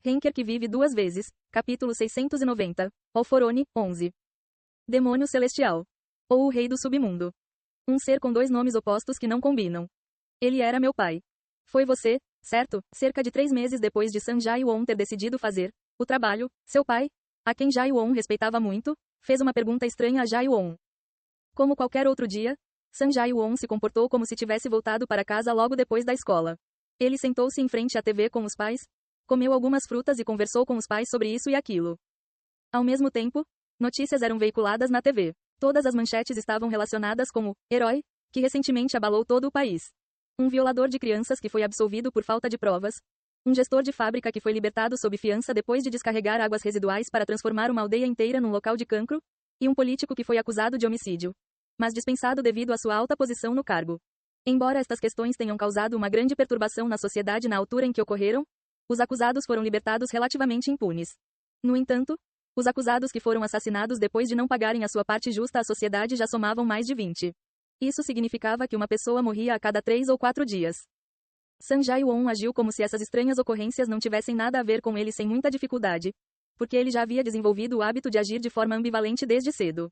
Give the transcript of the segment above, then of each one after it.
Henker que vive duas vezes, capítulo 690, Alforone, 11. Demônio celestial. Ou o rei do submundo. Um ser com dois nomes opostos que não combinam. Ele era meu pai. Foi você, certo? Cerca de 3 meses depois de Sun Jae-won ter decidido fazer o trabalho, seu pai, a quem Jae-won respeitava muito, fez uma pergunta estranha a Jae-won. Como qualquer outro dia, Sun Jae-won se comportou como se tivesse voltado para casa logo depois da escola. Ele sentou-se em frente à TV com os pais, comeu algumas frutas e conversou com os pais sobre isso e aquilo. Ao mesmo tempo, notícias eram veiculadas na TV. Todas as manchetes estavam relacionadas com o herói, que recentemente abalou todo o país. Um violador de crianças que foi absolvido por falta de provas. Um gestor de fábrica que foi libertado sob fiança depois de descarregar águas residuais para transformar uma aldeia inteira num local de cancro. E um político que foi acusado de homicídio, mas dispensado devido à sua alta posição no cargo. Embora estas questões tenham causado uma grande perturbação na sociedade na altura em que ocorreram, os acusados foram libertados relativamente impunes. No entanto, os acusados que foram assassinados depois de não pagarem a sua parte justa à sociedade já somavam mais de 20. Isso significava que uma pessoa morria a cada 3 ou 4 dias. Sun Jae-won agiu como se essas estranhas ocorrências não tivessem nada a ver com ele sem muita dificuldade, porque ele já havia desenvolvido o hábito de agir de forma ambivalente desde cedo.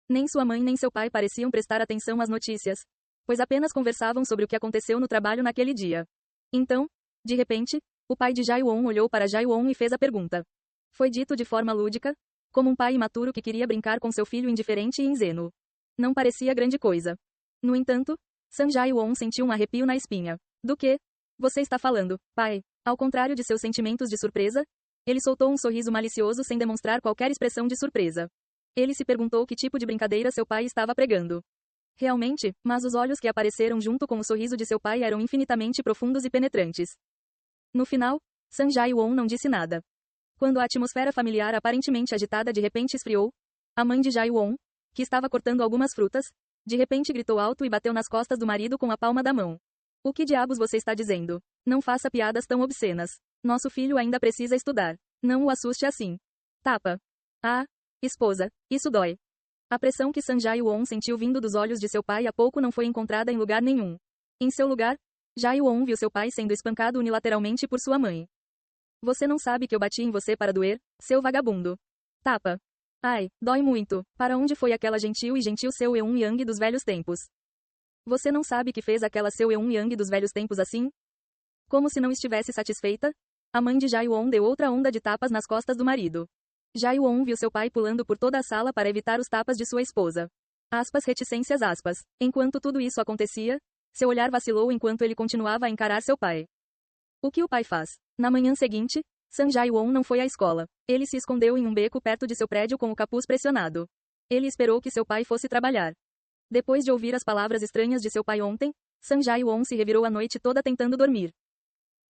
Nem sua mãe nem seu pai pareciam prestar atenção às notícias, pois apenas conversavam sobre o que aconteceu no trabalho naquele dia. Então, de repente, o pai de Jae-won olhou para Jae-won e fez a pergunta. Foi dito de forma lúdica, como um pai imaturo que queria brincar com seu filho indiferente e ingênuo. Não parecia grande coisa. No entanto, Sun Jae-won sentiu um arrepio na espinha. Do que você está falando, pai? Ao contrário de seus sentimentos de surpresa, ele soltou um sorriso malicioso sem demonstrar qualquer expressão de surpresa. Ele se perguntou que tipo de brincadeira seu pai estava pregando. Realmente, mas os olhos que apareceram junto com o sorriso de seu pai eram infinitamente profundos e penetrantes. No final, Sun Jae-won não disse nada. Quando a atmosfera familiar aparentemente agitada de repente esfriou, a mãe de Jae-won, que estava cortando algumas frutas, de repente gritou alto e bateu nas costas do marido com a palma da mão. O que diabos você está dizendo? Não faça piadas tão obscenas. Nosso filho ainda precisa estudar. Não o assuste assim. Tapa. Ah, esposa, isso dói. A pressão que Sun Jae-won sentiu vindo dos olhos de seu pai há pouco não foi encontrada em lugar nenhum. Em seu lugar, Jae-won viu seu pai sendo espancado unilateralmente por sua mãe. Você não sabe que eu bati em você para doer, seu vagabundo. Tapa. Ai, dói muito. Para onde foi aquela gentil seu Eun Yang dos velhos tempos? Você não sabe que fez aquela seu Eun Yang dos velhos tempos assim? Como se não estivesse satisfeita, a mãe de Jae-won deu outra onda de tapas nas costas do marido. Jae-won viu seu pai pulando por toda a sala para evitar os tapas de sua esposa. Aspas reticências aspas. Enquanto tudo isso acontecia, seu olhar vacilou enquanto ele continuava a encarar seu pai. O que o pai faz? Na manhã seguinte, Sun Jae-won não foi à escola. Ele se escondeu em um beco perto de seu prédio com o capuz pressionado. Ele esperou que seu pai fosse trabalhar. Depois de ouvir as palavras estranhas de seu pai ontem, Sun Jae-won se revirou a noite toda tentando dormir.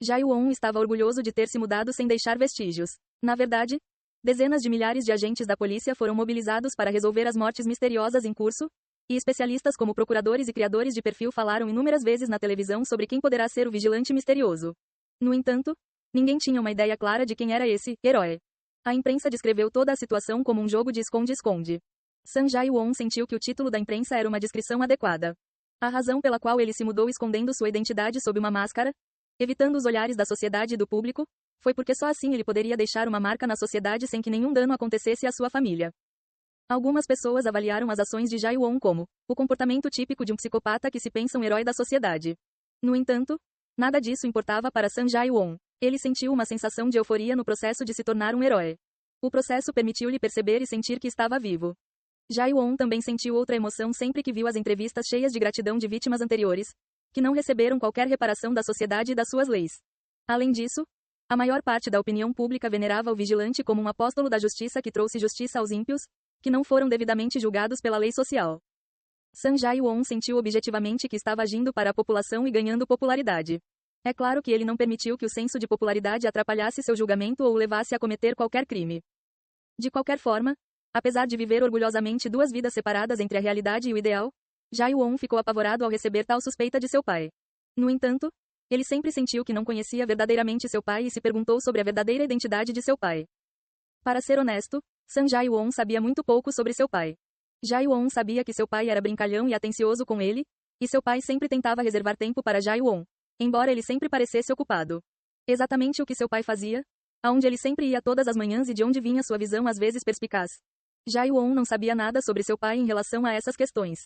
Jae-won estava orgulhoso de ter se mudado sem deixar vestígios. Na verdade, dezenas de milhares de agentes da polícia foram mobilizados para resolver as mortes misteriosas em curso, e especialistas como procuradores e criadores de perfil falaram inúmeras vezes na televisão sobre quem poderá ser o vigilante misterioso. No entanto, ninguém tinha uma ideia clara de quem era esse herói. A imprensa descreveu toda a situação como um jogo de esconde-esconde. Sun Jae-won sentiu que o título da imprensa era uma descrição adequada. A razão pela qual ele se mudou escondendo sua identidade sob uma máscara, evitando os olhares da sociedade e do público, foi porque só assim ele poderia deixar uma marca na sociedade sem que nenhum dano acontecesse à sua família. Algumas pessoas avaliaram as ações de Jae-won como o comportamento típico de um psicopata que se pensa um herói da sociedade. No entanto, nada disso importava para Sun Jae-won. Ele sentiu uma sensação de euforia no processo de se tornar um herói. O processo permitiu-lhe perceber e sentir que estava vivo. Jae-won também sentiu outra emoção sempre que viu as entrevistas cheias de gratidão de vítimas anteriores, que não receberam qualquer reparação da sociedade e das suas leis. Além disso, a maior parte da opinião pública venerava o vigilante como um apóstolo da justiça que trouxe justiça aos ímpios, que não foram devidamente julgados pela lei social. Sun Jae-won sentiu objetivamente que estava agindo para a população e ganhando popularidade. É claro que ele não permitiu que o senso de popularidade atrapalhasse seu julgamento ou o levasse a cometer qualquer crime. De qualquer forma, apesar de viver orgulhosamente duas vidas separadas entre a realidade e o ideal, Jae-won ficou apavorado ao receber tal suspeita de seu pai. No entanto, ele sempre sentiu que não conhecia verdadeiramente seu pai e se perguntou sobre a verdadeira identidade de seu pai. Para ser honesto, Sun Jae-won sabia muito pouco sobre seu pai. Jae-won sabia que seu pai era brincalhão e atencioso com ele, e seu pai sempre tentava reservar tempo para Jae-won, embora ele sempre parecesse ocupado. Exatamente o que seu pai fazia? aonde ele sempre ia todas as manhãs e de onde vinha sua visão às vezes perspicaz. Jae-won não sabia nada sobre seu pai em relação a essas questões.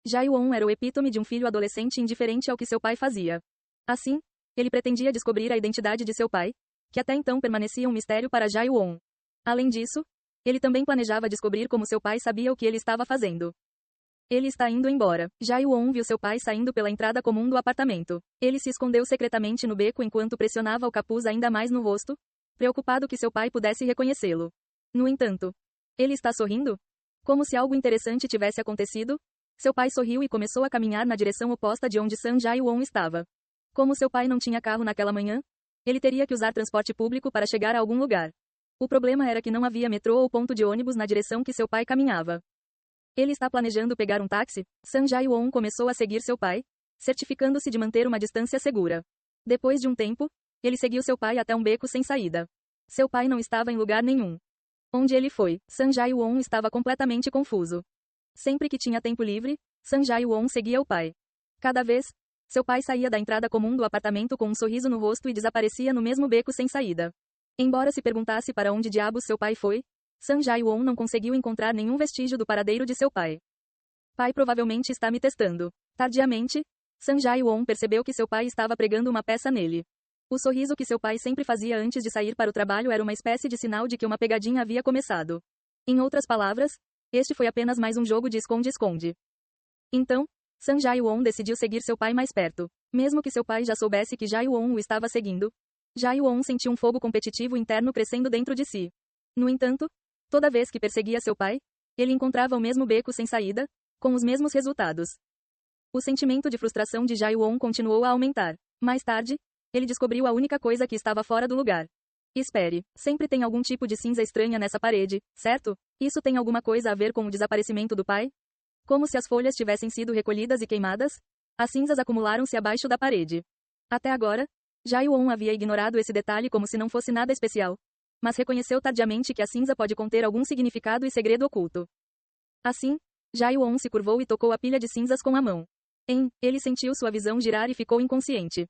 Jae-won era o epítome de um filho adolescente indiferente ao que seu pai fazia. Assim, ele pretendia descobrir a identidade de seu pai, que até então permanecia um mistério para Jae-won. Além disso, ele também planejava descobrir como seu pai sabia o que ele estava fazendo. Ele está indo embora. Jae-won viu seu pai saindo pela entrada comum do apartamento. Ele se escondeu secretamente no beco enquanto pressionava o capuz ainda mais no rosto, preocupado que seu pai pudesse reconhecê-lo. No entanto, ele está sorrindo? Como se algo interessante tivesse acontecido? Seu pai sorriu e começou a caminhar na direção oposta de onde Sun Jae-won estava. Como seu pai não tinha carro naquela manhã, ele teria que usar transporte público para chegar a algum lugar. O problema era que não havia metrô ou ponto de ônibus na direção que seu pai caminhava. Ele está planejando pegar um táxi? Sun Jae-won começou a seguir seu pai, certificando-se de manter uma distância segura. Depois de um tempo, ele seguiu seu pai até um beco sem saída. Seu pai não estava em lugar nenhum. Onde ele foi? Sun Jae-won estava completamente confuso. Sempre que tinha tempo livre, Sun Jae-won seguia o pai. Cada vez, seu pai saía da entrada comum do apartamento com um sorriso no rosto e desaparecia no mesmo beco sem saída. Embora se perguntasse para onde diabos seu pai foi, Sun Jae-won não conseguiu encontrar nenhum vestígio do paradeiro de seu pai. Pai provavelmente está me testando. Tardiamente, Sun Jae-won percebeu que seu pai estava pregando uma peça nele. O sorriso que seu pai sempre fazia antes de sair para o trabalho era uma espécie de sinal de que uma pegadinha havia começado. Em outras palavras, este foi apenas mais um jogo de esconde-esconde. Então, Sun Jae-won decidiu seguir seu pai mais perto. Mesmo que seu pai já soubesse que Jae-won o estava seguindo, Jae-won sentiu um fogo competitivo interno crescendo dentro de si. No entanto, toda vez que perseguia seu pai, ele encontrava o mesmo beco sem saída, com os mesmos resultados. O sentimento de frustração de Jae-won continuou a aumentar. Mais tarde, ele descobriu a única coisa que estava fora do lugar. Espere, sempre tem algum tipo de cinza estranha nessa parede, certo? Isso tem alguma coisa a ver com o desaparecimento do pai? Como se as folhas tivessem sido recolhidas e queimadas? As cinzas acumularam-se abaixo da parede. Até agora, Jae-won havia ignorado esse detalhe como se não fosse nada especial, mas reconheceu tardiamente que a cinza pode conter algum significado e segredo oculto. Assim, Jae-won se curvou e tocou a pilha de cinzas com a mão. Ele sentiu sua visão girar e ficou inconsciente.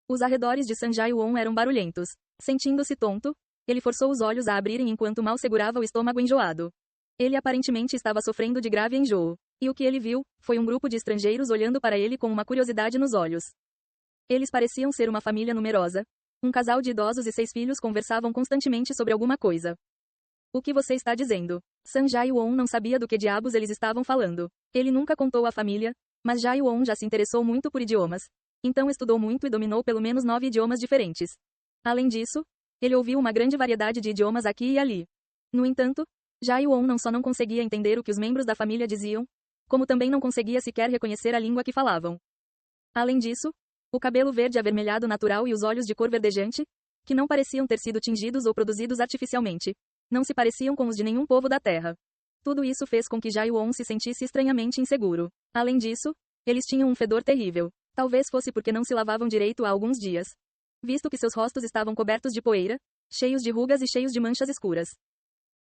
Os arredores de Sun Jae-won eram barulhentos. Sentindo-se tonto, ele forçou os olhos a abrirem enquanto mal segurava o estômago enjoado. Ele aparentemente estava sofrendo de grave enjoo. E o que ele viu foi um grupo de estrangeiros olhando para ele com uma curiosidade nos olhos. Eles pareciam ser uma família numerosa. Um casal de idosos e 6 filhos conversavam constantemente sobre alguma coisa. O que você está dizendo? Sun Jae-won não sabia do que diabos eles estavam falando. Ele nunca contou à família, mas Jae-won já se interessou muito por idiomas. Então estudou muito e dominou pelo menos 9 idiomas diferentes. Além disso, ele ouviu uma grande variedade de idiomas aqui e ali. No entanto, Jae-won não só não conseguia entender o que os membros da família diziam, como também não conseguia sequer reconhecer a língua que falavam. Além disso, o cabelo verde avermelhado natural e os olhos de cor verdejante, que não pareciam ter sido tingidos ou produzidos artificialmente, não se pareciam com os de nenhum povo da Terra. Tudo isso fez com que Jae-won se sentisse estranhamente inseguro. Além disso, eles tinham um fedor terrível. Talvez fosse porque não se lavavam direito há alguns dias, visto que seus rostos estavam cobertos de poeira, cheios de rugas e cheios de manchas escuras.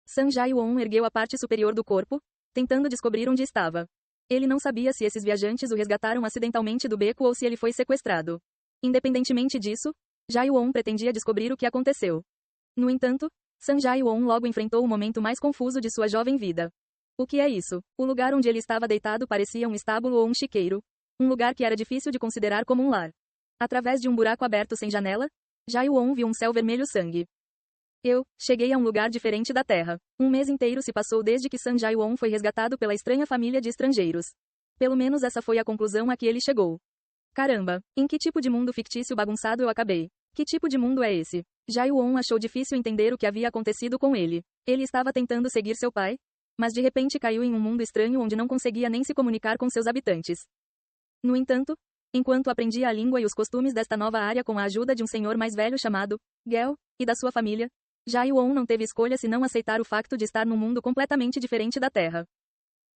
Sun Jae-won ergueu a parte superior do corpo, tentando descobrir onde estava. Ele não sabia se esses viajantes o resgataram acidentalmente do beco ou se ele foi sequestrado. Independentemente disso, Jae-won pretendia descobrir o que aconteceu. No entanto, Sun Jae-won logo enfrentou o momento mais confuso de sua jovem vida. O que é isso? O lugar onde ele estava deitado parecia um estábulo ou um chiqueiro. Um lugar que era difícil de considerar como um lar. Através de um buraco aberto sem janela, Jae-won viu um céu vermelho sangue. Eu cheguei a um lugar diferente da Terra. Um mês inteiro se passou desde que Sun Jae-won foi resgatado pela estranha família de estrangeiros. Pelo menos essa foi a conclusão a que ele chegou. Caramba, em que tipo de mundo fictício bagunçado eu acabei? Que tipo de mundo é esse? Jae-won achou difícil entender o que havia acontecido com ele. Ele estava tentando seguir seu pai, mas de repente caiu em um mundo estranho onde não conseguia nem se comunicar com seus habitantes. No entanto, enquanto aprendia a língua e os costumes desta nova área com a ajuda de um senhor mais velho chamado Gel, e da sua família, Jae-won não teve escolha senão aceitar o facto de estar num mundo completamente diferente da Terra.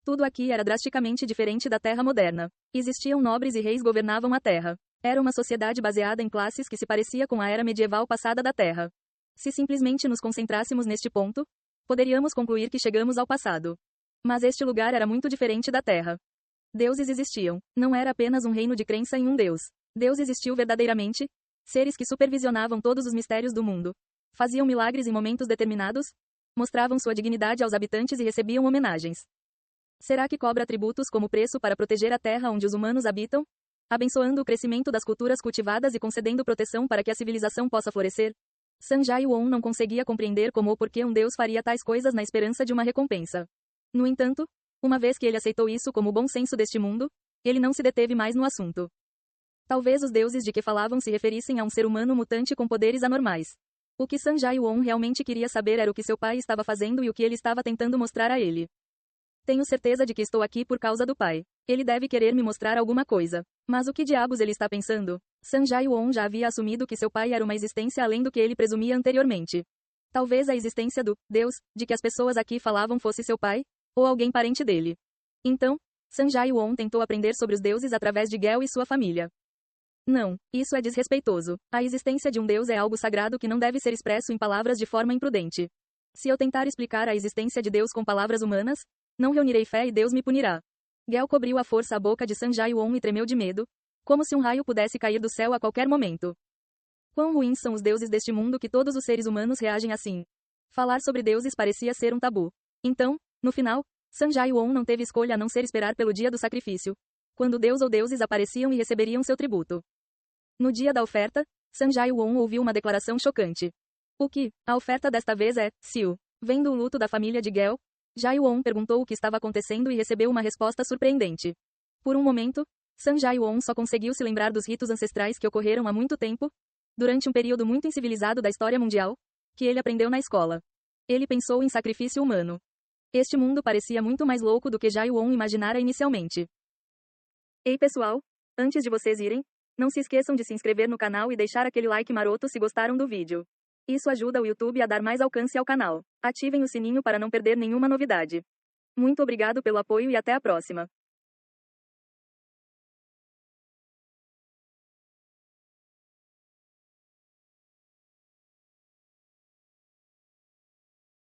Tudo aqui era drasticamente diferente da Terra moderna. Existiam nobres e reis governavam a Terra. Era uma sociedade baseada em classes que se parecia com a era medieval passada da Terra. Se simplesmente nos concentrássemos neste ponto, poderíamos concluir que chegamos ao passado. Mas este lugar era muito diferente da Terra. Deuses existiam. Não era apenas um reino de crença em um Deus. Deus existiu verdadeiramente. Seres que supervisionavam todos os mistérios do mundo. Faziam milagres em momentos determinados, mostravam sua dignidade aos habitantes e recebiam homenagens. Será que cobra tributos como preço para proteger a terra onde os humanos habitam? Abençoando o crescimento das culturas cultivadas e concedendo proteção para que a civilização possa florescer? Sun Jae-won não conseguia compreender como ou por que um deus faria tais coisas na esperança de uma recompensa. No entanto, uma vez que ele aceitou isso como o bom senso deste mundo, ele não se deteve mais no assunto. Talvez os deuses de que falavam se referissem a um ser humano mutante com poderes anormais. O que Sun Jae-won realmente queria saber era o que seu pai estava fazendo e o que ele estava tentando mostrar a ele. Tenho certeza de que estou aqui por causa do pai. Ele deve querer me mostrar alguma coisa. Mas o que diabos ele está pensando? Sun Jae-won já havia assumido que seu pai era uma existência além do que ele presumia anteriormente. Talvez a existência do Deus, de que as pessoas aqui falavam fosse seu pai, ou alguém parente dele. Então, Sun Jae-won tentou aprender sobre os deuses através de Gel e sua família. Não, isso é desrespeitoso. A existência de um Deus é algo sagrado que não deve ser expresso em palavras de forma imprudente. Se eu tentar explicar a existência de Deus com palavras humanas, não reunirei fé e Deus me punirá. Gel cobriu à força a boca de Sun Jae-won e tremeu de medo, como se um raio pudesse cair do céu a qualquer momento. Quão ruins são os deuses deste mundo que todos os seres humanos reagem assim. Falar sobre deuses parecia ser um tabu. Então, no final, Sun Jae-won não teve escolha a não ser esperar pelo dia do sacrifício, quando Deus ou deuses apareciam e receberiam seu tributo. No dia da oferta, Sun Jae-won ouviu uma declaração chocante. O que? A oferta desta vez é, Siu. Vendo o luto da família de Gel, Jae-won perguntou o que estava acontecendo e recebeu uma resposta surpreendente. Por um momento, Sun Jae-won só conseguiu se lembrar dos ritos ancestrais que ocorreram há muito tempo, durante um período muito incivilizado da história mundial, que ele aprendeu na escola. Ele pensou em sacrifício humano. Este mundo parecia muito mais louco do que Jae-won imaginara inicialmente. Ei pessoal, antes de vocês irem, não se esqueçam de se inscrever no canal e deixar aquele like maroto se gostaram do vídeo. Isso ajuda o YouTube a dar mais alcance ao canal. Ativem o sininho para não perder nenhuma novidade. Muito obrigado pelo apoio e até a próxima.